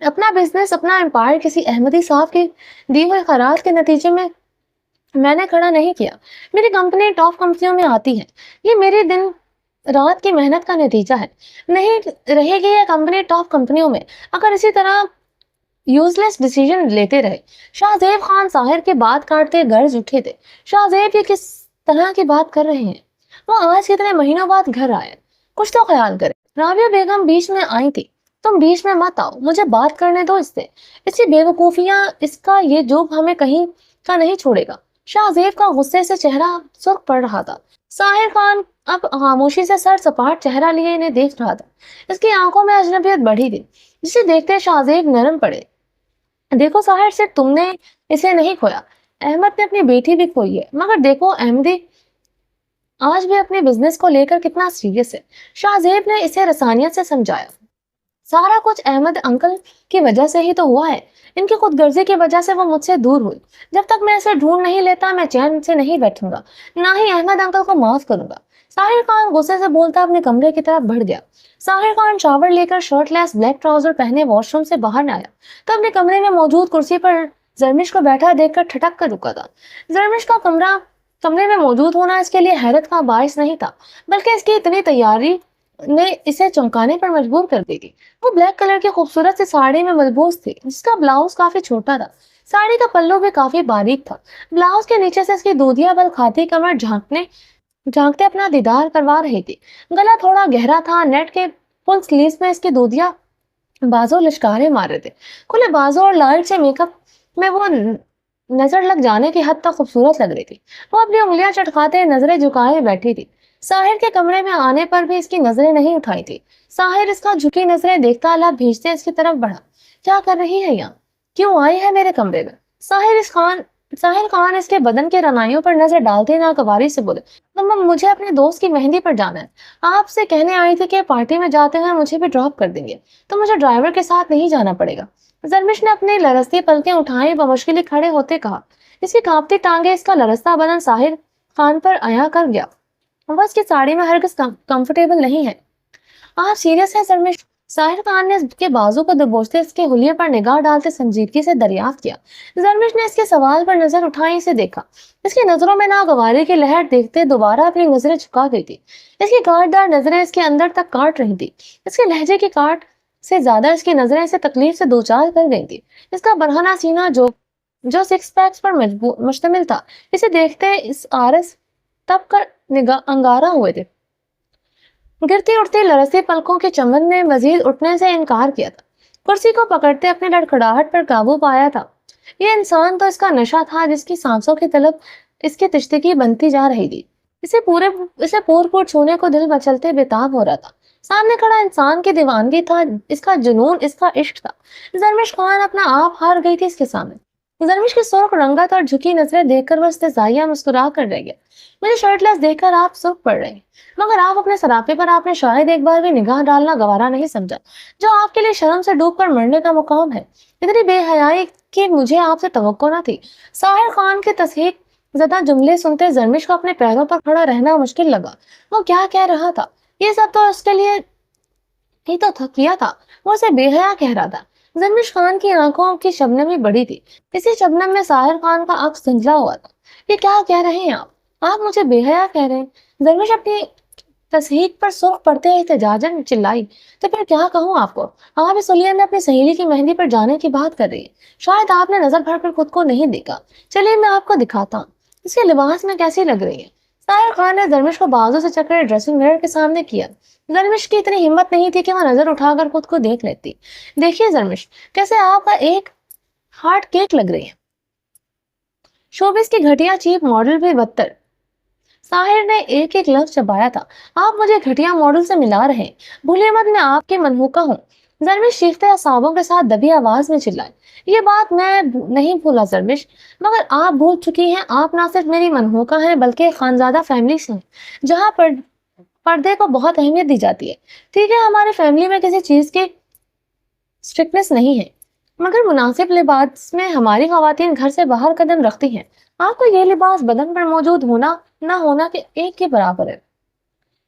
اپنا بزنس، اپنا امپائر کسی احمدی صاحب کے دیے ہوئے خیرات کے نتیجے میں نے کھڑا نہیں کیا. میری کمپنی ٹاپ کمپنیوں میں آتی ہے. یہ میری دن رات کی محنت کا نتیجہ ہے. نہیں رہے گی یہ کمپنی ٹاپ کمپنیوں میں اگر اسی طرح یوز لیس ڈیسیجن لیتے رہے. شاہ زیب خان ساحر کے بات کاٹتے گرج اٹھے تھے. شاہ زیب یہ کس طرح کی بات کر رہے ہیں؟ وہ آج کتنے مہینوں بعد گھر آئے. کچھ تو خیال کرے. رابعہ بیگم بیچ میں آئی تھی. تم بیچ میں مت آؤ، مجھے بات کرنے دو اس سے. اس کی بیوقوفیاں، اس کا یہ جوب ہمیں کہیں کا نہیں چھوڑے گا. شاہ زیب کا غصے سے چہرہ سرخ پڑ رہا تھا. ساحر خان اب خاموشی سے سر سپاٹ چہرہ لیے انہیں دیکھ رہا تھا. اس کی آنکھوں میں اجنبیت بڑھی تھی جسے دیکھتے شاہ زیب نرم پڑے. دیکھو ساحر، صرف تم نے اسے نہیں کھویا، احمد نے اپنی بیٹی بھی کھوئی ہے. مگر دیکھو احمدی آج بھی اپنے بزنس کو لے کر کتنا سیریس ہے. شاہ زیب نے اسے رسانیت سے سمجھایا. سارا کچھ احمد انکل کی وجہ سے ہی تو ہوا ہے. ان کی خود غرضی کی وجہ سے وہ مجھ سے دور ہوئی. جب تک میں اسے ڈھونڈ نہیں لیتا میں چین سے نہیں بیٹھوں گا، نہ ہی احمد انکل کو معاف کروں گا. ساحر خان غصے سے بولتا اپنے کمرے کی طرف بڑھ گیا. ساحر خان شاور لے کر شرٹ لیس بلیک ٹراؤزر پہنے واش روم سے باہر نہ آیا تو اپنے کمرے میں موجود کرسی پر زرمش کو بیٹھا دیکھ کر ٹھٹک کر رکا تھا. زرمش کا کمرے میں موجود ہونا اس کے لیے حیرت کا باعث نہیں تھا، بلکہ اس کی اتنی تیاری نے اسے چونکانے پر مجبور کر دی تھی. وہ بلیک کلر کی خوبصورت سی ساڑی میں ملبوس تھی جس کا بلاؤز کافی چھوٹا تھا. ساڑی کا پلو بھی کافی باریک تھا. بلاؤز کے نیچے سے اس کی دودھیا بل کھاتی کمر جھانکتے اپنا دیدار کروا رہی تھی. گلا تھوڑا گہرا تھا. نیٹ کے فل سلیوز میں اس کی دودھیا بازو لشکارے مار رہے تھے. کھلے بازو اور لائٹ سے میک اپ میں وہ نظر لگ جانے کی حد تک خوبصورت لگ رہی تھی. وہ اپنی انگلیاں چٹکاتے نظریں جھکائے بیٹھی تھی. ساحر کے کمرے میں آنے پر بھی اس کی نظریں نہیں اٹھائی تھی. ساحر اس کا جھکی نظریں دیکھتا لب بھیجتے اس کی طرف بڑھا. کیا کر رہی ہے یہاں؟ کیوں آئی ہے میرے کمرے میں؟ ساحر خان اس کے بدن کے رنائیوں پر نظر ڈالتے ناگواری سے بولے. مجھے اپنے دوست کی مہندی پر جانا ہے. آپ سے کہنے آئی تھی کہ پارٹی میں جاتے ہیں مجھے بھی ڈراپ کر دیں گے تو مجھے ڈرائیور کے ساتھ نہیں جانا پڑے گا. زرمش نے اپنی لرزتی پلکیں اٹھائیں بمشکل کھڑے ہوتے کہا. اس کی کانپتی ٹانگیں اس کا لرزتا بدن ساحر خان پر عیا کر گیا. وہ اس کی ساڑی میں ہرگز کمفرٹیبل نہیں ہے. آپ سیریس ہیں زرمش؟ ساحر خان نے اس کے بازو کو دبوچتے اس کے حلیے پر نگاہ ڈالتے سنجیدگی سے دریافت کیا. زرمش نے اس کے سوال پر نظر اٹھائی اسے دیکھا. اس کی نظروں میں ناگواری کی لہر دیکھتے دوبارہ اپنی نظریں جھکا گئی تھی. اس کی کاٹدار نظریں اس کے اندر تک کاٹ رہی تھی. اس کے لہجے کی کاٹ سے زیادہ اس کی نظریں اسے تکلیف سے دوچار کر گئی تھی. اس کا برہنہ سینہ جو سکس پیکس پر مشتمل تھا اسے دیکھتے اس آرس تب کر انگارہ ہوئے تھے. گرتی اٹھتی لرزتی پلکوں کے چمن نے مزید اٹھنے سے انکار کیا تھا. کرسی کو پکڑتے اپنے لڑکھڑاہٹ پر قابو پایا تھا. یہ انسان تو اس کا نشہ تھا جس کی سانسوں کی طلب اس کی تشتگی بنتی جا رہی تھی. اسے پور چھونے کو دل مچلتے بےتاب ہو رہا تھا. سامنے کھڑا انسان کی دیوانگی تھا، اس کا جنون، اس کا عشق تھا. زرمش خان اپنا آپ ہار گئی تھی اس کے سامنے. زرمش کی سرخ رنگت اور جھکی نظریں دیکھ کر وہ استہزائیہ مسکرا کر رہ گیا. مجھے شرٹ لیس دیکھ کر آپ سرخ پڑ رہے ہیں، مگر آپ اپنے سراپے پر آپ نے شاید ایک بار بھی نگاہ ڈالنا گوارا نہیں سمجھا جو آپ کے لیے شرم سے ڈوب کر مرنے کا مقام ہے. اتنی بے حیائی کہ مجھے آپ سے توقع نہ تھی. ساحر خان کے تصحیق زدہ جملے سنتے زرمش کو اپنے پیروں پر کھڑا رہنا مشکل لگا. وہ کیا کہہ رہا تھا؟ یہ سب تو اس کے لیے ہی تو کیا تھا. وہ اسے بے حیا کہہ رہا تھا. زرمش خان کی آنکھوں کی شبنمی بڑی تھی. اسی شبنم میں ساحر خان کا عکس دھندلا ہوا تھا. یہ کیا کہہ رہے ہیں آپ مجھے بے حیا کہہ رہے ہیں؟ زرمش اپنی تصحیق پر سرخ پڑتے احتجاجاً چلائی. تو پھر کیا کہوں آپ کو؟ آپ اس میں اپنی سہیلی کی مہندی پر جانے کی بات کر رہی ہیں. شاید آپ نے نظر بھر کر خود کو نہیں دیکھا. چلیے میں آپ کو دکھاتا ہوں اس کے لباس میں کیسی لگ رہی ہے. ساحر خان نے زرمش کو بازو سے چکر ڈریسنگ میرر کے سامنے کیا. زرمش کی اتنی ہمت نہیں تھی کہ وہ نظر اٹھا کر خود کو دیکھ لیتی. دیکھیے زرمش، کیسے آپ کا ایک ہارٹ کیک لگ رہی ہے. شوبز کی گھٹیا چیپ ماڈل بھی بدتر. ساحر نے ایک ایک لفظ چبایا تھا. آپ مجھے گھٹیا ماڈل سے ملا رہے ہیں. بھولے مت میں آپ کی منحوکہ ہوں. زرمش چیختے اعصابوں کے ساتھ دبی آواز میں چلائے. یہ بات میں نہیں بھولا زرمش، مگر آپ بھول چکی ہیں آپ نہ صرف میری منحوکہ ہیں بلکہ خانزادہ فیملی سے ہیں جہاں پر پردے کو بہت اہمیت دی جاتی ہے. ٹھیک ہے ہمارے فیملی میں کسی چیز کی اسٹرکٹنس نہیں ہے، مگر مناسب لباس میں ہماری خواتین گھر سے باہر قدم رکھتی ہیں. آپ کو یہ لباس بدن پر موجود ہونا نہ ہونا کے ایک کے برابر ہے.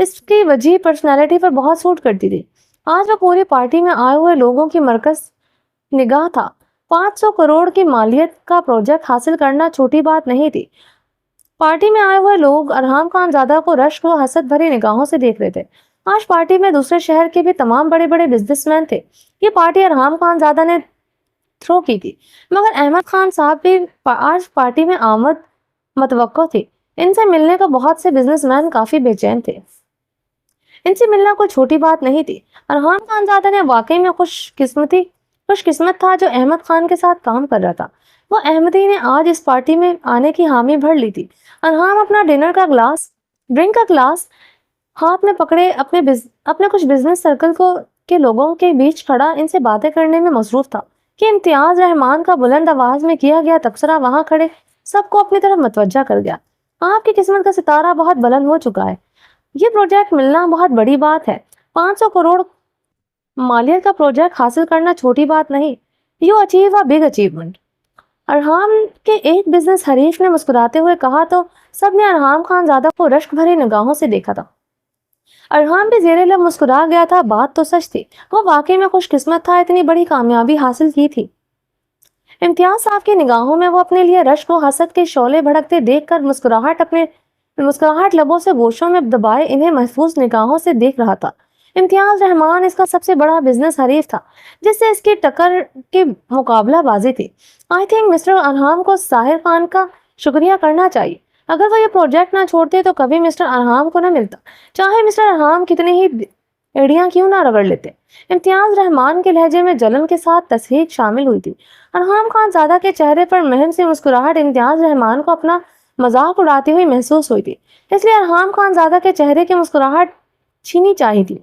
اس کی وجہ پرسنالٹی پر بہت سوٹ کرتی تھی۔ آج وہ پوری پارٹی میں آئے ہوئے لوگوں کی مرکز نگاہ تھا۔ 500 کروڑ کی مالیت کا پروجیکٹ حاصل کرنا چھوٹی بات نہیں تھی۔ پارٹی میں آئے ہوئے لوگ ارحام خان زادہ کو رشک و حسد بھری نگاہوں سے دیکھ رہے تھے۔ آج پارٹی میں دوسرے شہر کے بھی تمام بڑے بڑے بزنس مین تھے۔ یہ پارٹی ارحام خان زادہ نے تھرو کی تھی، مگر احمد خان صاحب بھی آج پارٹی میں آمد متوقع تھی۔ ان سے ملنے کو بہت سے بزنس مین کافی بے چین تھے۔ ان سے ملنا کوئی چھوٹی بات نہیں تھی۔ ارحام خان زادہ نے واقعی میں خوش قسمت تھا جو احمد خان کے ساتھ کام کر رہا تھا۔ وہ احمدی نے آج اس پارٹی میں آنے کی حامی بھر لی تھی۔ ارحام اپنا ڈرنک کا گلاس ہاتھ میں پکڑے اپنے کچھ بزنس سرکل کے لوگوں کے بیچ کھڑا ان سے باتیں کرنے میں مصروف تھا کہ امتیاز رحمان کا بلند آواز میں کیا گیا تبصرہ وہاں کھڑے سب کو اپنی طرف متوجہ کر گیا۔ آپ کی قسمت کا ستارہ بہت بلند ہو چکا ہے۔ یہ پروجیکٹ ملنا بہت بڑی بات ہے۔ 500 کروڑ مالیت کا پروجیکٹ حاصل کرنا چھوٹی بات نہیں۔ You achieve a big achievement. Arham کے ایک بزنس حریف نے مسکراتے ہوئے کہا تو سب نے ارحام خان زادہ کو رشک بھری نگاہوں سے دیکھا تھا۔ ارحام بھی زیر لب مسکرا گیا تھا۔ بات تو سچ تھی، وہ واقعی میں خوش قسمت تھا، اتنی بڑی کامیابی حاصل کی تھی۔ امتیاز صاحب کی نگاہوں میں وہ اپنے لیے رشک و حسد کے شعلے بھڑکتے دیکھ کر مسکراہٹ لبوں سے گوشوں میں دبائے انہیں محفوظ نگاہوں سے دیکھ رہا تھا۔ امتیاز رحمان اس کا سب سے بڑا بزنس حریف تھا جس سے اس کی ٹکر کی مقابلہ بازی تھی۔ آئی تھنک مسٹر ارحام کو ساحر خان کا شکریہ کرنا چاہیے۔ اگر وہ یہ پروجیکٹ نہ چھوڑتے تو کبھی مسٹر ارحام کو نہ ملتا، چاہے مسٹر ارحام کتنی ہی ایڑیاں کیوں نہ رگڑ لیتے۔ امتیاز رحمان کے لہجے میں جلن کے ساتھ تصحیق شامل ہوئی تھی۔ ارحام خان زادہ کے چہرے پر محم سی مسکراہٹ امتیاز رحمان کو اپنا مذاق اڑاتی ہوئی محسوس ہوئی تھی، اس لیے ارحام خان زادہ کے چہرے کی مسکراہٹ چھینی چاہی تھی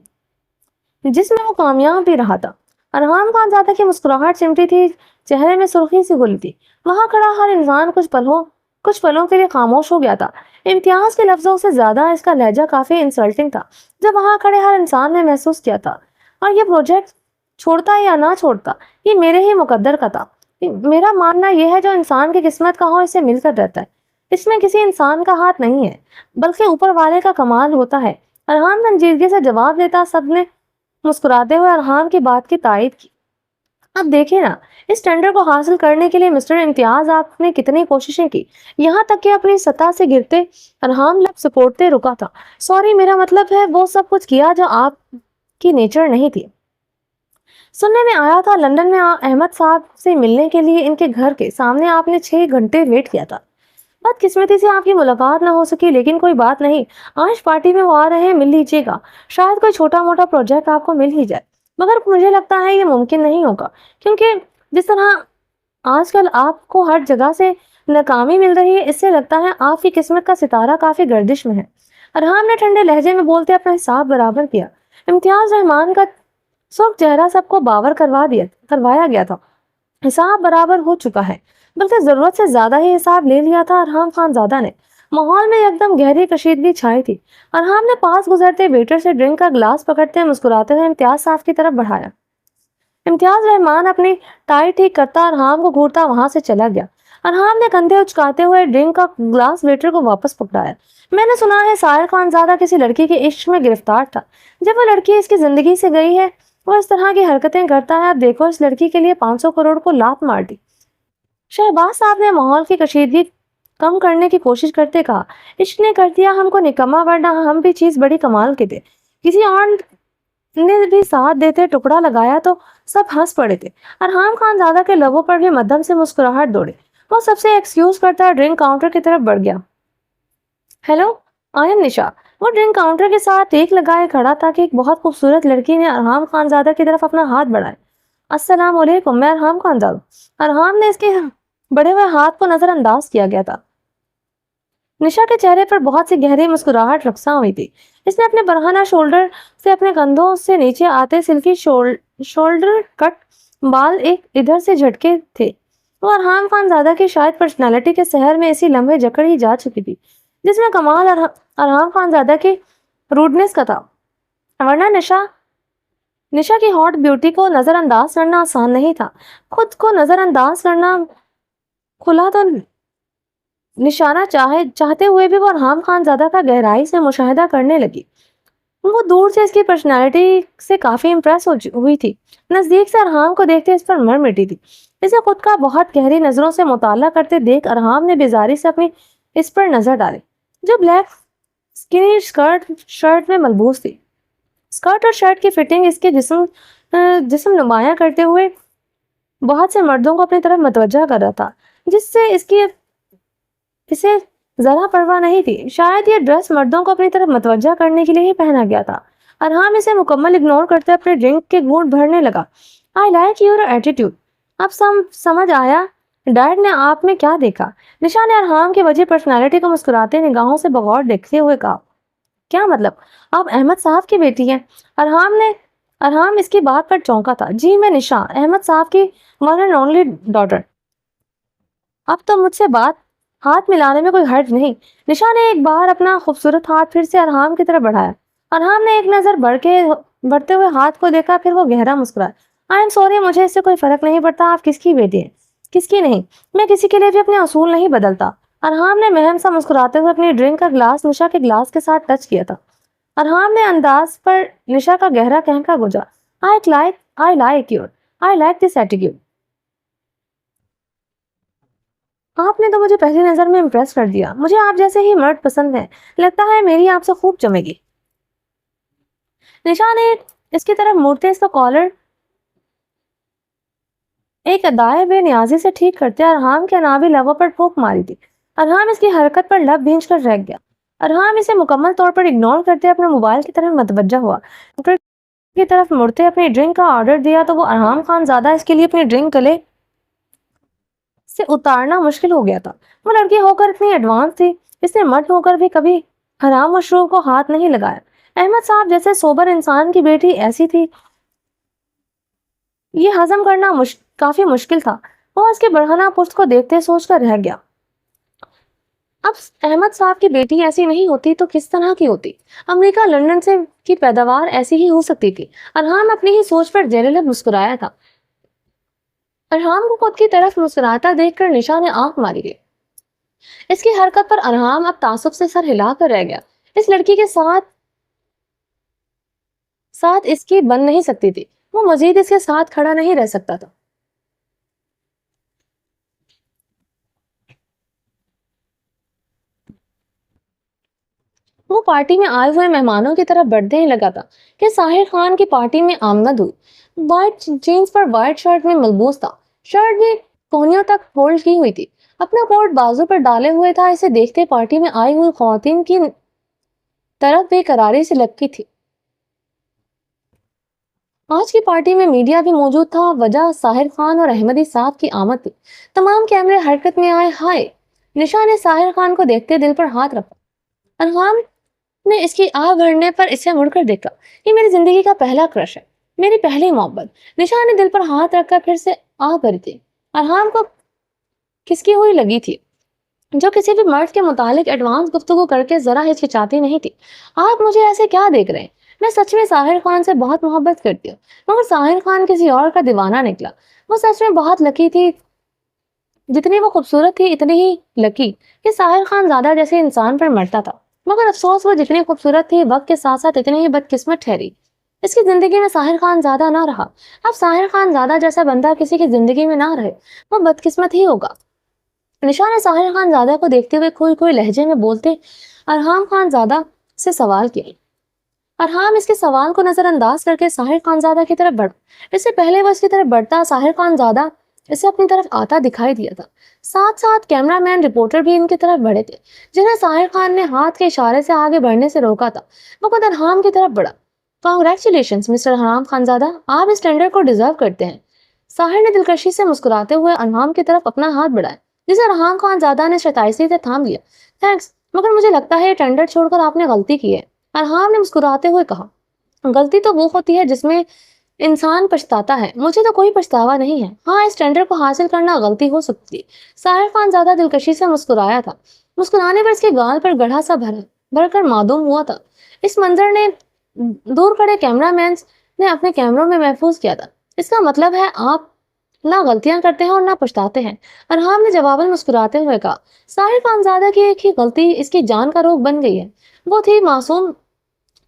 جس میں وہ کامیاب بھی رہا تھا۔ ارحام خان زادہ کی مسکراہٹ چمٹی تھی، چہرے میں سرخی سی گھلی تھی۔ وہاں کھڑا ہر انسان کچھ پلوں کے لیے خاموش ہو گیا تھا۔ امتیاز کے لفظوں سے زیادہ اس کا لہجہ کافی انسلٹنگ تھا جو وہاں کھڑے ہر انسان نے محسوس کیا تھا۔ اور یہ پروجیکٹ چھوڑتا یا نہ چھوڑتا یہ میرے ہی مقدر کا تھا۔ میرا ماننا یہ ہے جو انسان کی قسمت کا ہو اسے مل کر رہتا ہے، اس میں کسی انسان کا ہاتھ نہیں ہے بلکہ اوپر والے کا کمال ہوتا ہے۔ ارحام سنجیدگی سے جواب دیتا سب نے مسکراتے ہوئے ارحام کی بات کی تائید کی۔ اب دیکھیں نا، اس ٹینڈر کو حاصل کرنے کے لیے مسٹر امتیاز آپ نے کتنی کوششیں کی، یہاں تک کہ اپنی سطح سے گرتے ارحام لب سپورٹتے رکا تھا۔ سوری، میرا مطلب ہے وہ سب کچھ کیا جو آپ کی نیچر نہیں تھی۔ سننے میں آیا تھا لندن میں احمد صاحب سے ملنے کے لیے ان کے گھر کے سامنے آپ نے 6 گھنٹے ویٹ کیا تھا۔ بدقسمتی سے آپ کی ملاقات نہ ہو سکی، لیکن کوئی بات نہیں، آج پارٹی میں وہ آ رہے ہیں، مل لیجیے گا، شاید کوئی چھوٹا موٹا پروجیکٹ آپ کو مل ہی جائے۔ مگر مجھے لگتا ہے یہ ممکن نہیں ہوگا، کیونکہ جس طرح آج کل آپ کو ہر جگہ سے ناکامی مل رہی ہے، اس سے لگتا ہے آپ کی قسمت کا ستارہ کافی گردش میں ہے۔ ارحام نے ٹھنڈے لہجے میں بولتے اپنا حساب برابر کیا۔ امتیاز رحمان کا سرخ چہرہ سب کو باور کروایا گیا تھا۔ حساب برابر ہو چکا ہے، بلکہ ضرورت سے زیادہ ہی حساب لے لیا تھا ارحام خان زادہ نے۔ ماحول میں ایک دم گہری کشیدگی چھائی تھی۔ ارحام نے پاس گزرتے ویٹر سے ڈرنک کا گلاس پکڑتے مسکراتے ہوئے امتیاز صاحب کی طرف بڑھایا۔ امتیاز رحمان اپنی ٹائی ٹھیک کرتا ارحام کو گھورتا وہاں سے چلا گیا۔ ارحام نے کندھے اچکاتے ہوئے ڈرنک کا گلاس ویٹر کو واپس پکڑایا۔ میں نے سنا ہے ساحر خان زادہ کسی لڑکی کے عشق میں گرفتار تھا۔ جب وہ لڑکی اس کی زندگی سے گئی ہے وہ اس طرح کی حرکتیں کرتا ہے۔ اب دیکھو، اس لڑکی کے لیے 500 کروڑ کو لات مار دی۔ شہباز صاحب نے ماحول کی کشیدگی کم کرنے کی کوشش کرتے کہا، عشق نے کر دیا ہم کو نکما، ورنہ ہم بھی چیز بڑی کمال کے تھے۔ کسی اور نے بھی ساتھ دیتے ٹکڑا لگایا تو سب ہنس پڑے تھے۔ ارحام خان زادہ کے لبوں پر بھی مدھم سے مسکراہٹ دوڑے۔ وہ سب سے ایکسکیوز کرتا ڈرنک کاؤنٹر کی طرف بڑھ گیا۔ ہیلو، آئی ایم نشا۔ وہ ڈرنک کاؤنٹر کے ساتھ ٹیک لگائے کھڑا تھا کہ ایک بہت خوبصورت لڑکی نے ارحام خان زادہ کی طرف اپنا ہاتھ بڑھایا۔ السلام علیکم، میں ارحام خان زادہ۔ ارحام نے اس کے بڑے ہوئے ہاتھ کو نظر انداز کیا گیا تھا۔ نشا کے چہرے پر بہت سی گہری مسکراہٹ رقصاں ہوئی تھی۔ اس نے اپنے برہنہ شولڈر سے اپنے کندھوں سے نیچے آتے سلکی شولڈر کٹ بال ایک ادھر سے جھٹکے تھے۔ وہ ارحام خان زادہ کی شاید پرسنالٹی کے سحر میں اسی لمحے جکڑ ہی جا چکی تھی جس میں کمال ارحام خان زادہ کی روڈنس کا تھا، ورنہ نشا کی ہاٹ بیوٹی کو نظر انداز کرنا آسان نہیں تھا۔ خود کو نظر انداز کرنا کھلا تو نشانہ چاہتے ہوئے بھی وہ ارحام خان زادہ کا گہرائی سے مشاہدہ کرنے لگی۔ وہ دور سے اس کی پرسنالٹی سے کافی امپریس ہوئی تھی، نزدیک سے ارحام کو دیکھتے اس پر مر مٹی تھی۔ اسے خود کا بہت گہری نظروں سے مطالعہ کرتے دیکھ ارحام نے بیزاری سے اپنی اس پر نظر ڈالی، جو بلیک سکنی شرٹ میں ملبوس تھی۔ اسکرٹ اور شرٹ کی فٹنگ اس کے جسم نمایاں کرتے ہوئے بہت سے مردوں کو اپنی طرف متوجہ کر رہا تھا، جس سے اسے ذرا پرواہ نہیں تھی۔ شاید یہ ڈریس مردوں کو اپنی طرف متوجہ کرنے کے لیے ہی پہنا گیا تھا۔ ارحام اسے مکمل اگنور کرتے اپنے ڈرنک کے گھونٹ بھرنے لگا۔ I like your attitude۔ اب سمجھ آیا ڈیڈ نے آپ میں کیا دیکھا؟ نشا نے ارحام کی وجہ پرسنالٹی کو مسکراتے نگاہوں سے بغور دیکھتے ہوئے کہا۔ کیا مطلب؟ آپ احمد صاحب کی بیٹی ہیں؟ ارحام اس کی بات پر چونکا تھا۔ جی میں نشا، احمد صاحب کی ون اینڈ اونلی ڈاٹر۔ اب تو مجھ سے ہاتھ ملانے میں کوئی حرج نہیں۔ نشا نے ایک بار اپنا خوبصورت ہاتھ پھر سے ارحام کی طرف بڑھایا۔ ارحام نے ایک نظر بڑھتے ہوئے ہاتھ کو دیکھا، پھر وہ گہرا مسکرایا۔ آئی ایم سوری، مجھے اس سے کوئی فرق نہیں پڑتا آپ کس کی بیٹی ہیں، کس کی نہیں۔ میں کسی کے لیے بھی اپنے اصول نہیں بدلتا۔ ارحام نے مہم سا مسکراتے ہوئے اپنی ڈرنک کا گلاس نشا کے گلاس کے ساتھ ٹچ کیا تھا۔ ارحام نے انداز پر نشا کا گہرا کہنکا گونجا۔ I like this attitude۔ آپ نے تو مجھے پہلی نظر میں امپریس کر دیا۔ مجھے آپ جیسے ہی مرد پسند ہیں، لگتا ہے میری آپ سے خوب جمے گی۔ نشا نے اس کی طرف مڑتے اس کا کالر ایک ادائے بے نیازی سے ٹھیک کرتے ارحام کے انابی لبوں پر پھونک ماری تھی۔ ارحام اس کی حرکت پر لب بھینچ کر رہ گیا۔ ارحام اسے مکمل طور پر اگنور کرتے اپنے موبائل کی طرف متوجہ ہوا۔ کی طرف مڑتے اپنی ڈرنک کا آرڈر دیا تو وہ ارحام خان زادہ اس کے لیے اپنی ڈرنک گلے سے اتارنا مشکل ہو گیا تھا۔ وہ لڑکی ہو کر اتنی ایڈوانس تھی، اس نے مرد ہو کر بھی کبھی حرام مشروب کو ہاتھ نہیں لگایا۔ احمد صاحب جیسے سوبر انسان کی بیٹی ایسی تھی، یہ ہضم کرنا کافی مشکل تھا۔ وہ اس کے برہنہ پشت کو دیکھتے سوچ کر رہ گیا۔ اب احمد صاحب کی بیٹی ایسی نہیں ہوتی تو کس طرح کی ہوتی؟ امریکہ لندن سے کی پیداوار ایسی ہی ہو سکتی تھی۔ ارحام اپنی ہی سوچ پر جیرے مسکرایا تھا۔ ارحام کو خود کی طرف مسکراتا دیکھ کر نشا نے آنکھ ماری لی۔ اس کی حرکت پر ارحام اب تعصب سے سر ہلا کر رہ گیا۔ اس لڑکی کے ساتھ اس کی بن نہیں سکتی تھی، وہ مزید اس کے ساتھ کھڑا نہیں رہ سکتا تھا۔ وہ پارٹی میں آئے ہوئے مہمانوں کی طرف بڑھتے ہی لگا تھا کہ ساحر خان کی پارٹی میں آمد ہوئی۔ وائٹ جینز پر وائٹ شرٹ میں ملبوس تھا، شرٹ بھی کونیوں تک فولڈ کی ہوئی تھی، اپنا کوٹ بازو پر ڈالے ہوئے تھا۔ اسے دیکھتے پارٹی میں آئی ہوئی خواتین کی طرف بے قراری سے لپکی تھی۔ آج کی پارٹی میں میڈیا بھی موجود تھا، وجہ ساحر خان اور احمدی صاحب کی آمد تھی۔ تمام کیمرے حرکت میں آئے۔ ہائے! نشا نے ساحر خان کو دیکھتے دل پر ہاتھ رکھا۔ ارحام نے اس کی آہ بھرنے پر اسے مڑ کر دیکھا۔ یہ میری زندگی کا پہلا کرش ہے، میری پہلی محبت۔ نشا نے دل پر ہاتھ رکھ کر پھر سے آہ بھری تھی۔ ارحام کو کسکی ہوئی لگی تھی، جو کسی بھی مرد کے متعلق ایڈوانس گفتگو کر کے ذرا ہچکچاتی نہیں تھی۔ آپ مجھے ایسے کیا دیکھ رہے ہیں؟ میں سچ میں ساحر خان سے بہت محبت کرتی ہوں، مگر ساحر خان کسی اور کا دیوانہ نکلا۔ وہ سچ میں بہت لکی تھی، جتنی وہ خوبصورت تھی اتنی ہی لکی کہ ساحر خان زادہ جیسے انسان پر مرتا تھا۔ مگر افسوس وہ جتنی خوبصورت تھی وقت کے ساتھ ساتھ اتنی ہی بدقسمت ٹھہری۔ اس کی زندگی میں ساحر خان زادہ نہ رہا۔ اب ساحر خان زادہ جیسا بندہ کسی کی زندگی میں نہ رہے، وہ بدقسمت ہی ہوگا۔ نشا نے ساحر خان زادہ کو دیکھتے ہوئے کوئی لہجے میں بولتے ارحام خان زادہ سے سوال کیا۔ ارحام اس کے سوال کو نظر انداز کر کے ساحر خان زادہ کی طرف بڑھا۔ اس سے پہلے وہ اس کی طرف بڑھتا ساحر خان زادہ اسے اپنی طرف آتا دکھائی دیا تھا۔ ساتھ ساتھ کیمرہ مین رپورٹر بھی ان کی طرف بڑھے تھے، جنہیں ساحر خان نے ہاتھ کے اشارے سے آگے بڑھنے سے روکا تھا۔ وہ خود ارحام کی طرف بڑھا۔ کانگریچولیشنز مسٹر ارحام خان زادہ، آپ اس ٹینڈر کو ڈیزرو کرتے ہیں۔ ساحر نے دلکشی سے مسکراتے ہوئے ارحام کی طرف اپنا ہاتھ بڑھایا، جسے ارحام خان زادہ نے شائستگی سے تھام لیا۔ تھینکس، مگر مجھے لگتا ہے یہ ٹینڈر چھوڑ کر آپ نے غلطی کی ہے۔ ارحام نے مسکراتے ہوئے کہا، غلطی تو وہ ہوتی ہے جس میں انسان پچھتاتا ہے، مجھے تو کوئی پچھتاوا نہیں ہے۔ ہاں، اس ٹینڈر کو حاصل کرنا غلطی ہو سکتی ہے۔ ساحر خان زادہ دلکشی سے مسکرایا تھا، مسکرانے پر اس کے گال پر گڑھا سا بھر کر معدوم ہوا تھا۔ اس منظر نے دور کھڑے کیمرہ مینز نے اپنے کیمروں میں محفوظ کیا تھا۔ اس کا مطلب ہے آپ نہ غلطیاں کرتے ہیں اور نہ پچھتاتے ہیں، ارحام نے جواباً مسکراتے ہوئے کہا۔ ساحر خان زادہ کی ایک ہی غلطی اس کی جان کا روگ بن گئی ہے، وہ تھی معصوم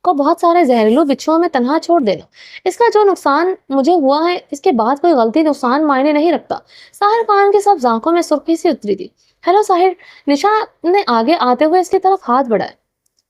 کو بہت سارے زہریلو بچھوؤں میں تنہا چھوڑ دینا۔ اس کا جو نقصان مجھے ہوا ہے اس کے بعد کوئی غلطی نقصان معنی نہیں رکھتا۔ ساحر خان کی سب آنکھوں میں سرخی سی اتری تھی۔ ہیلو ساحر، نشا نے آگے آتے ہوئے اس کی طرف ہاتھ بڑھایا۔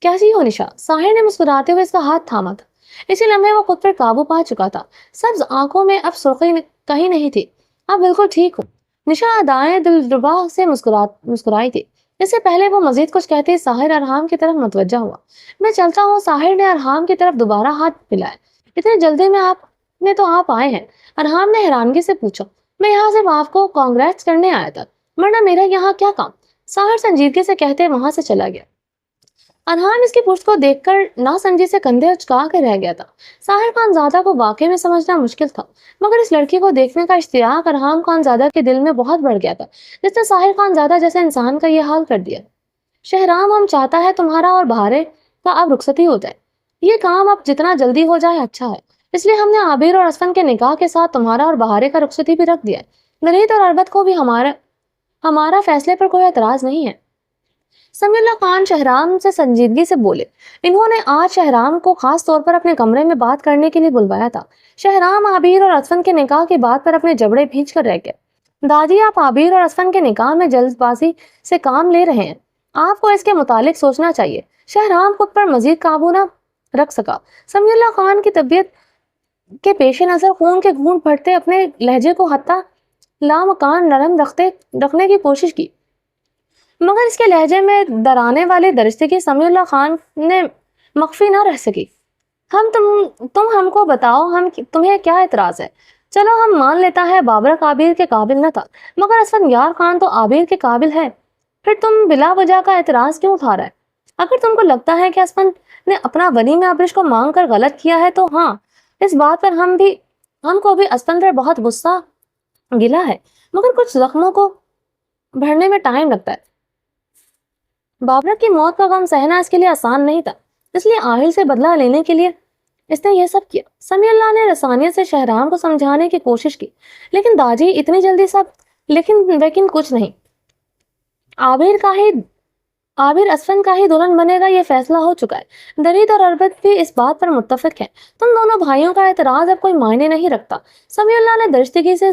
کیسی ہو نشا؟ ساحر نے مسکراتے ہوئے اس کا ہاتھ تھاما تھا۔ اسی لمحے وہ خود پر قابو پا چکا تھا۔ سبز آنکھوں میں اب سرخی کہیں نہیں تھی۔ اب بالکل ٹھیک ہوں۔ نشا ادائیں دلربا سے مسکرائی تھی۔ اس سے پہلے وہ مزید کچھ کہتے ساحر ارحام کی طرف متوجہ ہوا۔ میں چلتا ہوں۔ ساحر نے ارحام کی طرف دوبارہ ہاتھ ملایا۔ اتنی جلدی میں تو آپ آئے ہیں؟ ارحام نے حیرانگی سے پوچھا۔ میں یہاں صرف آپ کو کانگریٹس کرنے آیا تھا، ورنہ میرا یہاں کیا کام؟ ساحر سنجیدگی سے کہتے وہاں سے چلا گیا۔ ارحام اس کی پشت کو دیکھ کر ناسمجھی سے کندھے اچکا کے رہ گیا تھا۔ ساحر خان زادہ کو واقعے میں سمجھنا مشکل تھا، مگر اس لڑکی کو دیکھنے کا اشتیاق ارحام خان زادہ کے دل میں بہت بڑھ گیا تھا، جس نے ساحر خان زادہ جیسے انسان کا یہ حال کر دیا۔ شہرام، ہم چاہتا ہے تمہارا اور بہارے کا اب رخصتی ہو جائے۔ یہ کام اب جتنا جلدی ہو جائے اچھا ہے، اس لیے ہم نے عابر اور اسفن کے نکاح کے ساتھ تمہارا اور بہارے کا رخصتی بھی رکھ دیا ہے۔ نرید اور اربت کو بھی ہمارا فیصلے پر کوئی اعتراض نہیں ہے۔ سمیع اللہ خان شہرام سے سنجیدگی سے بولے۔ انہوں نے آج شہرام کو خاص طور پر اپنے کمرے میں بات کرنے کے لیے بلوایا تھا۔ شہرام عابر اور اسفن کے نکاح کی بات پر اپنے جبڑے بھینچ کر رہ گئے۔ دادی، آپ عابر اور اسفن کے نکاح میں جلد بازی سے کام لے رہے ہیں، آپ کو اس کے متعلق سوچنا چاہیے۔ شہرام خود پر مزید قابو نہ رکھ سکا۔ سمیع اللہ خان کی طبیعت کے پیش نظر خون کے گھونٹ بھرتے اپنے لہجے کو حتی لامکان نرم رکھنے کی کوشش کی، مگر اس کے لہجے میں ڈرانے والی درستگی سمیع اللہ خان نے مخفی نہ رہ سکی۔ تم ہم کو بتاؤ، تمہیں کیا اعتراض ہے؟ چلو ہم مان لیتا ہے بابرک عابر کے قابل نہ تھا، مگر اسفن یار خان تو عابر کے قابل ہے، پھر تم بلا وجہ کا اعتراض کیوں اٹھا رہا ہے؟ اگر تم کو لگتا ہے کہ اسفن نے اپنا ولیم آبرش کو مانگ کر غلط کیا ہے تو ہاں، اس بات پر ہم کو بھی اسفن پر بہت غصہ گلا ہے، مگر کچھ زخموں کو بھرنے میں ٹائم لگتا ہے۔ بابرک کی موت کا غم سہنا اس کے لیے آسان نہیں تھا، اس لیے آہل سے بدلہ لینے کے لیے اس نے یہ سب کیا۔ سمیع اللہ نے رسانیت سے شہرام کو سمجھانے کی کوشش کی، لیکن داجی اتنی جلدی لیکن کچھ نہیں۔ عابر اسفن کا ہی دلہن بنے گا، یہ فیصلہ ہو چکا ہے۔ درید اور اربت بھی اس بات پر متفق ہیں۔ تم دونوں بھائیوں کا اعتراض اب کوئی معنی نہیں رکھتا۔ سمیع اللہ نے درستگی سے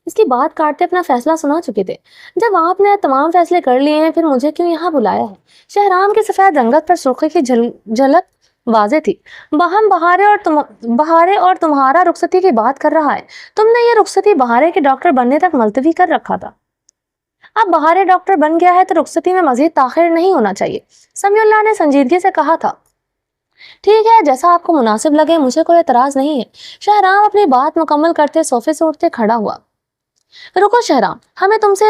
اس کی بات کاٹتے اپنا فیصلہ سنا چکے تھے۔ جب آپ نے تمام فیصلے کر لیے ہیں پھر مجھے کیوں یہاں بلایا ہے؟ شہرام کی سفید رنگت پر سرخی کی جھلک واضح تھی۔ باہم بہارے اور تمہارا رخصتی کی بات کر رہا ہے۔ تم نے یہ رخصتی بہارے کے ڈاکٹر بننے تک ملتوی کر رکھا تھا، اب بہارے ڈاکٹر بن گیا ہے تو رخصتی میں مزید تاخیر نہیں ہونا چاہیے۔ سمیع اللہ نے سنجیدگی سے کہا تھا۔ ٹھیک ہے، جیسا آپ کو مناسب لگے، مجھے کوئی اعتراض نہیں ہے۔ شہرام اپنی بات مکمل کرتے صوفے سے اٹھتے کھڑا ہوا۔ رکو شہرام، ہمیں تم سے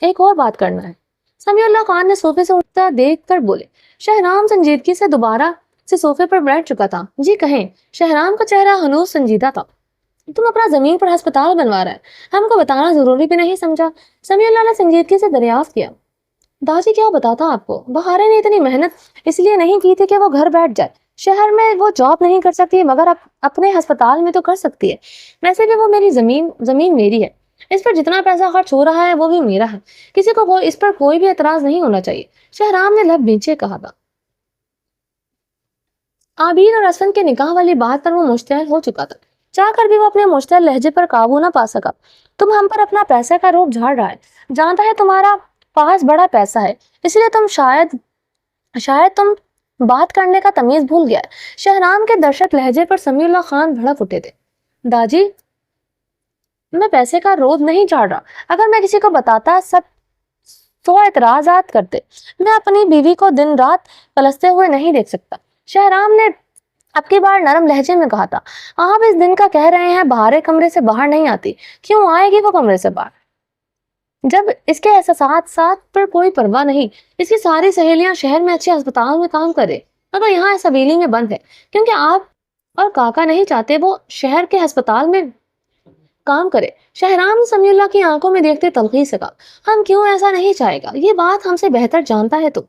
ایک اور بات کرنا ہے۔ سمیع اللہ خان نے صوفے سے اٹھتا دیکھ کر بولے۔ شہرام سنجیدگی سے دوبارہ سے صوفے پر بیٹھ چکا تھا۔ جی کہیں۔ شہرام کا چہرہ ہنوز سنجیدہ تھا۔ تم اپنا زمین پر ہسپتال بنوا رہا ہے، ہم کو بتانا ضروری بھی نہیں سمجھا؟ سمیع اللہ نے سنجیدگی سے دریافت کیا۔ داجی کیا بتاتا آپ کو، بہارے نے اتنی محنت اس لیے نہیں کی تھی کہ وہ گھر بیٹھ جائے۔ شہر میں وہ جاب نہیں کر سکتی مگر اپنے ہسپتال میں تو کر سکتی ہے۔ ویسے بھی وہ میری زمین میری ہے، اس پر جتنا پیسہ خرچ ہو رہا ہے وہ بھی میرا ہے، کسی کو اس پر کوئی بھی اعتراض نہیں ہونا چاہیے۔ شہرام نے لب بھینچے کہا تھا۔ عابر اور اسفن کے نکاح والی بات پر وہ مشتعل ہو چکا تھا، چاہ کر بھی وہ اپنے مشتعل لہجے پر قابو نہ پا سکا۔ تم ہم پر اپنا پیسے کا روپ جھاڑ رہا ہے، جانتا ہے تمہارا پاس بڑا پیسہ ہے، اس لیے تم شاید تم بات کرنے کا تمیز بھول گیا ہے۔ شہرام کے درشک لہجے پر سمیع اللہ خان بھڑک اٹھے تھے۔ داجی، میں پیسے کا روب نہیں جھاڑ رہا، اگر میں کسی کو بتاتا سو اعتراضات کرتے، میں اپنی بیوی کو دن رات پلستے ہوئے نہیں دیکھ سکتا۔ شہرام نے اب کی بار نرم لہجے میں کہا تھا۔ آپ اس دن کا کہہ رہے ہیں، بہارے کمرے سے باہر نہیں آتی، کیوں آئے گی وہ کمرے سے باہر جب اس کے احساسات پر کوئی پرواہ نہیں؟ اس کی ساری سہیلیاں شہر میں اچھے ہسپتال میں کام کرے، مگر یہاں اس حویلی میں بند ہے کیونکہ آپ اور کاکا نہیں چاہتے وہ شہر کے ہسپتال میں کام کرے۔ شہرام نے سمیع اللہ کی آنکھوں میں دیکھتے تلخی سے کہا، ہم کیوں ایسا نہیں چاہے گا، یہ بات ہم سے بہتر جانتا ہے تو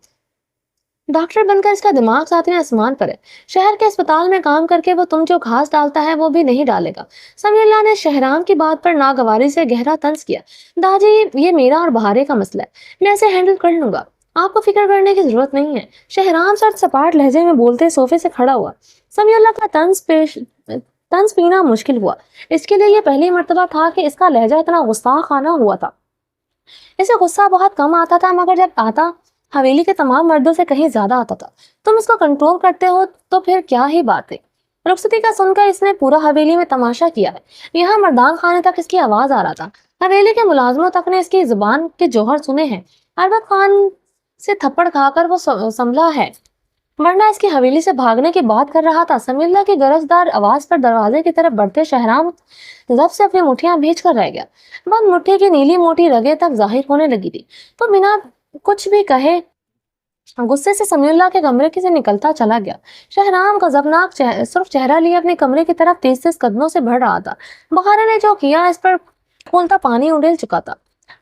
ڈاکٹر بن کر اس کا دماغ ساتویں آسمان پر ہے، شہر کے اسپتال میں کام کر کے وہ تم جو گھاس ڈالتا ہے وہ بھی نہیں ڈالے گا۔ سمیع اللہ نے شہرام کی بات پر ناگواری سے گہرا طنز کیا۔ داجی، یہ میرا اور بہارے کا مسئلہ ہے، میں اسے ہینڈل کر لوں گا۔ آپ کو فکر کرنے کی ضرورت نہیں ہے، شہرام سر سپاٹ لہجے میں بولتے صوفے سے کھڑا ہوا۔ سمیع اللہ کا طنز پینا مشکل ہوا۔ اس کے لیے یہ پہلی مرتبہ تھا کہ اس کا لہجہ اتنا گستاخانہ ہوا تھا۔ اسے غصہ بہت کم آتا تھا، مگر جب آتا حویلی کے تمام مردوں سے کہیں زیادہ آتا تھا۔ تم اس کو کنٹرول کرتے ہو تو پھر کیا ہی بات ہے۔ رخصتی کا سن کر اس نے پورا حویلی میں تماشا کیا ہے۔ یہاں مردان خانے تک اس کی آواز آ رہا تھا۔ حویلی کے ملازموں تک نے اس کی زبان کے جوہر سنے ہیں۔ اربت خان سے تھپڑ کھا کر وہ سنبھلا ہے، ورنہ اس کی حویلی سے بھاگنے کی بات کر رہا تھا۔ سمیع اللہ کی گرجدار آواز پر دروازے کی طرف بڑھتے شہرام ضبط سے اپنی مٹھیاں بھیج کر رہ گیا۔ بند مٹھی کی نیلی موٹی رگیں تک ظاہر ہونے لگی تھی۔ تو بنا کچھ بھی کہے غصے سے سمیع اللہ کے کمرے سے نکلتا چلا گیا۔ شہرام غضبناک سرخ چہرہ لیے اپنے کمرے کی طرف تیز تیز قدموں سے بڑھ رہا تھا۔ بہارے نے جو کیا اس پر کھولتا پانی اڈیل چکا تھا،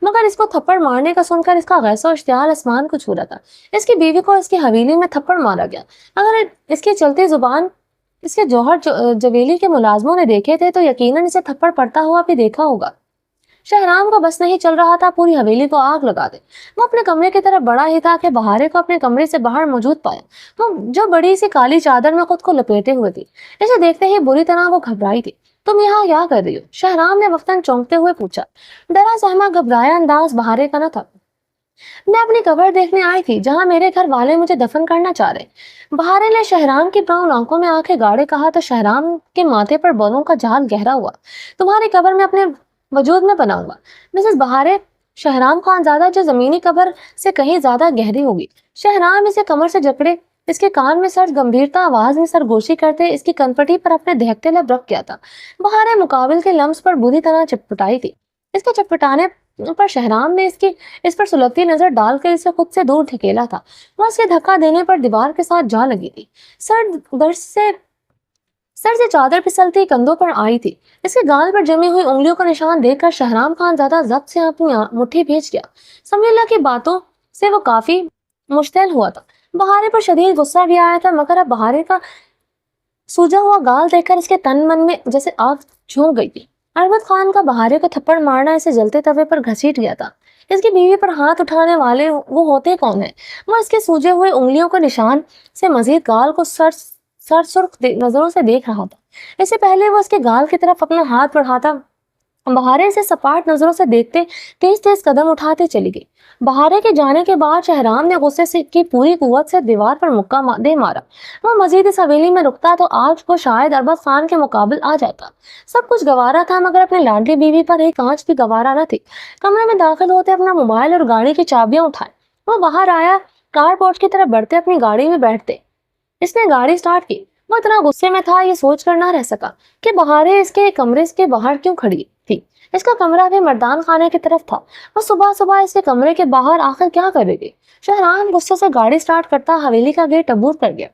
مگر اس کو تھپڑ مارنے کا سن کر اس کا غیظ و اشتعال آسمان کو چھو رہا تھا۔ اس کی بیوی کو اس کی حویلی میں تھپڑ مارا گیا۔ اگر اس کی چلتی زبان اس کے جوہر جویلی کے ملازموں نے دیکھے تھے تو یقیناً اسے تھپڑ پڑتا ہوا بھی دیکھا ہوگا۔ شہرام کو بس نہیں چل رہا تھا پوری حویلی کو آگ لگا دے۔ وہ اپنے کمرے کی طرف بڑا ہی تھا کہ بہارے کو اپنے کمرے سے باہر موجود پایا، وہ جو بڑی سی کالی چادر میں خود کو لپیٹے ہوئے تھی۔ اسے دیکھتے ہی بری طرح وہ گھبرائی تھی۔ تم یہاں کیا کر رہی ہو؟ شہرام نے وقتاً چونکتے ہوئے پوچھا۔ ڈرا سہما گھبرایا انداز بہارے کا نہ تھا۔ میں اپنی قبر دیکھنے آئی تھی جہاں میرے گھر والے مجھے دفن کرنا چاہ رہے۔ بہارے نے شہرام کی براؤن آنکھوں میں آنکھیں گاڑے کہا تو شہرام کے ماتھے پر بالوں کا جال گہرا ہوا۔ تمہاری قبر میں اپنے وجود میں بناؤں گا مسز بہارے، شہرام خان زادہ، جو زمینی قبر سے کہیں زیادہ گہری ہوگی۔ شہرام اسے کمر سے جکڑے اس کے کان میں سرد گمبھیرتا آواز میں سرگوشی کرتے اس کی کنپٹی پر اپنے دہکتے لب رکھ کیا تھا۔ بہارے مقابل کے لمس پر بری طرح چٹپٹائی تھی۔ اس کے چٹپٹانے پر شہرام نے اس پر سلگتی نظر ڈال کر اسے خود سے دور دھکیلا تھا۔ وہ اس کے دھکا دینے پر دیوار کے ساتھ جا لگی تھی۔ سر سے چادر پھسلتی کندھوں پر آئی تھی۔ اس کے گال پر جمی ہوئی انگلیوں کا نشان دیکھ کر شہرام خان زیادہ ضبط سے اپنی مٹھی بھیج گیا۔ سمیع اللہ کی باتوں سے وہ کافی مشتعل ہوا تھا۔ بہارے پر شدید غصہ بھی آیا تھا، مگر اب بہارے کا سوجا ہوا گال دیکھ کر اس کے تن من میں جیسے آگ جھونک گئی تھی۔ اربت خان کا بہارے کو تھپڑ مارنا اسے جلتے توے پر گھسیٹ گیا تھا۔ اس کی بیوی پر ہاتھ اٹھانے والے وہ ہوتے کون ہیں؟ وہ اس کے سوجے ہوئے انگلیوں کے نشان سے مزید گال کو سرخ نظروں سے دیکھ رہا تھا۔ اس سے پہلے وہ اس کے گال کی طرف اپنا ہاتھ بڑھاتا بہارے سے سپاٹ نظروں سے دیکھتے تیز تیز قدم اٹھاتے چلی گئی۔ بہارے کے جانے کے بعد شہرام نے غصے سے کی پوری قوت سے دیوار پر مکہ دے مارا۔ وہ مزید اس حویلی میں رکتا تو آج کو شاید اربت خان کے مقابل آ جاتا۔ سب کچھ گوارا تھا، مگر اپنے لاڈلی بیوی پر ایک آنچ بھی گوارا نہ تھی۔ کمرے میں داخل ہوتے اپنا موبائل اور گاڑی کی چابیاں اٹھائے وہ باہر آیا۔ کار پورچ کی طرف بڑھتے اپنی گاڑی میں بیٹھتے اس نے گاڑی سٹارٹ کی۔ وہ اتنا غصے میں تھا یہ سوچ کر نہ رہ سکا کہ بہارے اس کے کمرے کے باہر کیوں کھڑی تھی۔ اس کا کمرہ بھی مردان خانے کی طرف تھا۔ وہ صبح صبح اس کے کمرے کے باہر آخر کیا کرے گی؟ شہرام غصے سے گاڑی سٹارٹ کرتا حویلی کا گیٹ عبور کر گیا۔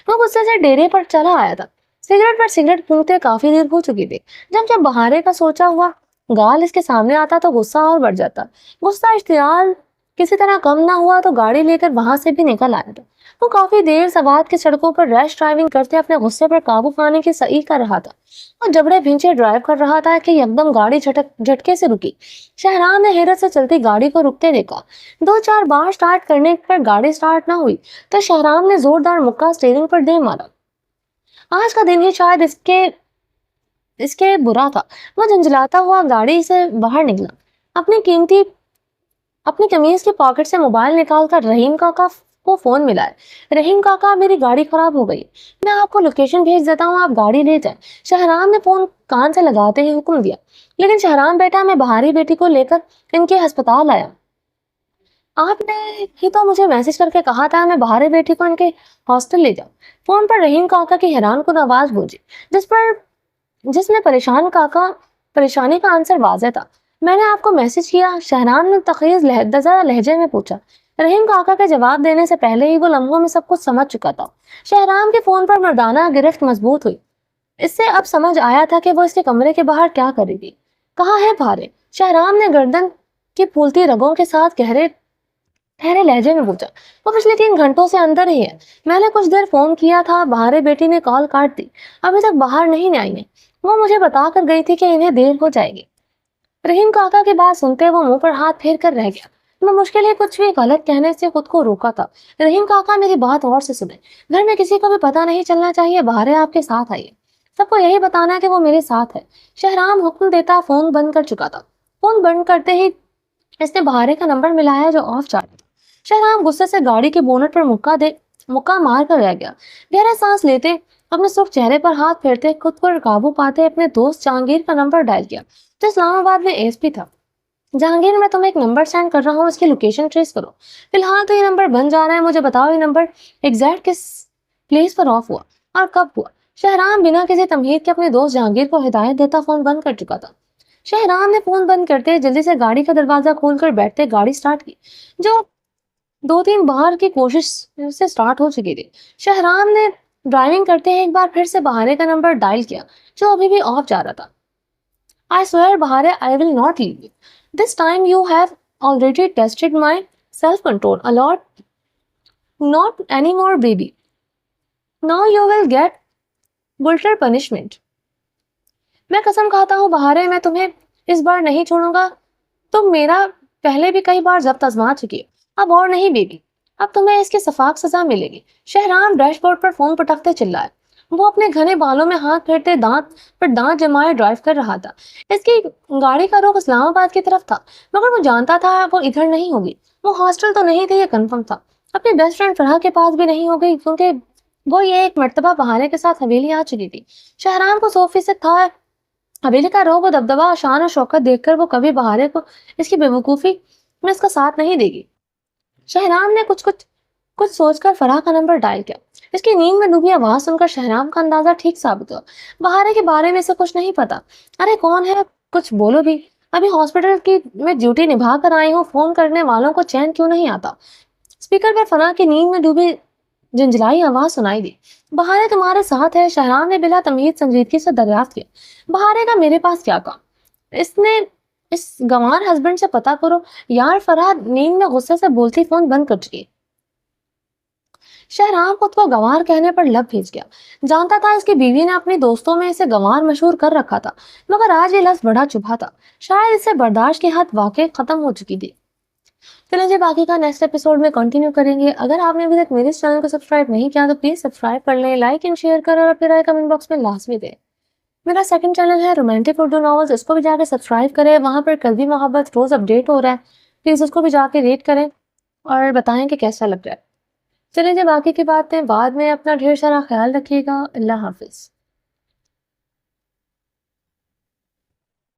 وہ غصے سے ڈیرے پر چلا آیا تھا۔ سگریٹ پر سگریٹ پھونکتے کافی دیر ہو چکی تھی۔ جب بہارے کا سوچا ہوا گال اس کے سامنے آتا تو غصہ اور بڑھ جاتا۔ غصہ اشتعال کسی طرح کم نہ ہوا تو گاڑی لے کر وہاں سے بھی نکل آیا تھا۔ وہ کافی دیر سوات کی سڑکوں پر ریش ڈرائیونگ کرتے اپنے غصے پر قابو پانے کی سعی کر رہا تھا۔ وہ جبڑے بھینچے ڈرائیو کر رہا تھا کہ یکدم گاڑی جھٹکے سے رکی۔ شہرام نے حیرت سے چلتی گاڑی کو رکتے دیکھا۔ 2-4 بار سٹارٹ کرنے پر گاڑی سٹارٹ نہ ہوئی تو شہرام نے زوردار مکہ اسٹیئرنگ پر دے مارا۔ آج کا دن ہی شاید اس کے برا تھا۔ وہ جھنجھلاتا ہوا گاڑی سے باہر نکلا۔ اپنی قمیض کی پاکٹ سے موبائل نکال کر رحیم کاکا کو فون ملائے۔ رحیم کاکا، میری گاڑی خراب ہو گئی، میں آپ کو لوکیشن بھیج دیتا ہوں، آپ گاڑی لے جائیں۔ شہرام نے فون کان سے لگاتے ہی حکم دیا۔ لیکن شہرام بیٹا، میں بہاری بیٹی کو لے کر ان کے ہسپتال آیا۔ آپ نے ہی تو مجھے میسج کر کے کہا تھا میں بہاری بیٹی کو ان کے ہاسٹل لے جاؤں۔ فون پر رحیم کاکا کی حیران کن آواز گونجی جس میں پریشانی کا آنسر واضح تھا۔ میں نے آپ کو میسج کیا، شہرام نے تخیز لہجے میں پوچھا۔ رحیم کاکا کے جواب دینے سے پہلے ہی وہ لمحوں میں سب کچھ سمجھ چکا تھا۔ شہرام کے فون پر مردانہ گرفت مضبوط ہوئی۔ اس سے اب سمجھ آیا تھا کہ وہ اس کے کمرے کے باہر کیا کرے گی۔ کہاں ہے بہارے؟ شہرام نے گردن کی پھولتی رگوں کے ساتھ گہرے لہجے میں پوچھا۔ وہ پچھلے 3 گھنٹوں سے اندر ہی ہے، میں نے کچھ دیر فون کیا تھا، بہارے بیٹی نے کال کاٹ دی، ابھی تک باہر نہیں آئی ہیں۔ وہ مجھے بتا کر گئی تھی کہ انہیں دیر ہو جائے گی۔ رحیم کاکا کی بات سنتے وہ منہ پر ہاتھ پھیر کر رہ گیا۔ میں مشکل ہی کچھ بھی غلط کہنے سے خود کو روکا تھا۔ رحیم کاکا میری بات اور سے سنیں، گھر میں کسی کو بھی پتہ نہیں چلنا چاہیے، باہر آپ کے ساتھ آئیے، سب کو یہی بتانا ہے کہ وہ میرے ساتھ ہے۔ شہرام حکم دیتا فون بند کر چکا تھا۔ فون بند کرتے ہی اس نے بہارے کا نمبر ملایا جو آف چل رہا تھا۔ شہرام غصے سے گاڑی کے بونٹ پر مکہ مار کر رہ گیا۔ گہرا سانس لیتے، اپنے سرخ چہرے پر ہاتھ پھیرتے، خود پر قابو پاتے اپنے دوست جہانگیر کا نمبر ڈائل کیا جو اسلام آباد میں ایس پی تھا۔ جہانگیر، میں تمہیں ایک نمبر سینڈ کر رہا ہوں، اس کی لوکیشن ٹریس کرو۔ فی الحال تو یہ نمبر بن جا رہا ہے، مجھے بتاؤ یہ نمبر ایگزیکٹ کس پلیس پر آف ہوا اور کب ہوا؟ شہرام بنا کسی تمہید کے اپنے دوست جہانگیر کو ہدایت دیتا فون بند کر چکا تھا۔ شہرام نے فون بند کرتے جلدی سے گاڑی کا دروازہ کھول کر بیٹھتے گاڑی سٹارٹ کی جو 2-3 بار کی کوشش سے سٹارٹ ہو چکی تھی۔ شہرام نے ڈرائیونگ کرتے ہیں ایک بار پھر سے بہارے کا نمبر ڈائل کیا جو ابھی بھی آف جا رہا تھا۔ I swear Bahare I will not leave you. This time you have already tested my self-control a lot. Not anymore baby. Now you will get brutal punishment. میں قسم کھاتا ہوں بہارے، میں تمہیں اس بار نہیں چھوڑوں گا، تم میرا پہلے بھی کئی بار ضبط آزما چکی ہو، اب اور نہیں بیبی، اب تمہیں اس کی سفاک سزا ملے گی۔ شہرام ڈیش بورڈ پر فون پٹکتے چلائے، وہ اپنے گھنے بالوں میں ہاتھ پھیرتے دانت پر دانت جمائے ڈرائیو کر رہا تھا۔ اس کی گاڑی کا رخ اسلام آباد کی طرف تھا، مگر وہ جانتا تھا وہ ادھر نہیں ہوگی۔ وہ ہاسٹل تو نہیں تھی، یہ کنفرم تھا۔ اپنی بیسٹ فرینڈ فرح کے پاس بھی نہیں ہوگی کیونکہ وہ یہ ایک مرتبہ بہارے کے ساتھ حویلی آ چکی تھی۔ شہرام کو 100% تھا حویلی کا روب و دبدبا، شان و شوکت دیکھ کر وہ کبھی بہارے کو اس کی بے وقوفی میں اس کا ساتھ نہیں دے گی۔ شہرام نے کچھ سوچ کر فرح کا نمبر ڈائل کیا۔ اس کی نیند میں ڈوبی آواز سن کر شہرام کا اندازہ ٹھیک ثابت ہوا۔ بہارے کے بارے میں سے کچھ نہیں پتا۔ ارے کون ہے؟ کچھ بولو بھی، ابھی ہاسپٹل کی میں ڈیوٹی نبھا کر آئی ہوں، فون کرنے والوں کو چین کیوں نہیں آتا؟ اسپیکر پر فرح کی نیند میں ڈوبی جنجلائی آواز سنائی دی۔ بہارے تمہارے ساتھ ہے، شہرام نے بلا تمہید سنجیدگی سے دریافت کیا۔ بہارے کا میرے پاس کیا کام؟ اس گنوار ہسبینڈ سے پتا کرو۔ یار فرح نیند میں غصے سے بولتی فون بند کر چکی۔ شہرام خود کو گنوار کہنے پر لب بھیج گیا۔ جانتا تھا اس کی بیوی نے اپنی دوستوں میں اسے گنوار مشہور کر رکھا تھا، مگر آج یہ لفظ بڑا چبھا تھا۔ شاید اسے برداشت کی حد واقع ختم ہو چکی تھی۔ چلیں جی، باقی کا نیکسٹ ایپیسوڈ میں کنٹینیو کریں گے۔ اگر آپ نے ابھی تک میرے اس چینل کو سبسکرائب نہیں کیا تو پلیز سبسکرائب کر لیں، لائک اینڈ شیئر کریں اور اپنی رائے کمنٹ باکس میں لازمی دیں۔ میرا سیکنڈ چینل ہے رومانٹک اردو ناولز، اس کو بھی جا کے سبسکرائب کریں، وہاں پر قلبی محبت روز اپڈیٹ ہو رہا ہے، پلیز اس کو بھی جا کے ریٹ کریں اور بتائیں کہ کیسا لگ رہا ہے۔ چلیں جی، باقی کی باتیں بعد میں، اپنا ڈھیر سارا خیال رکھیے گا۔ اللہ حافظ۔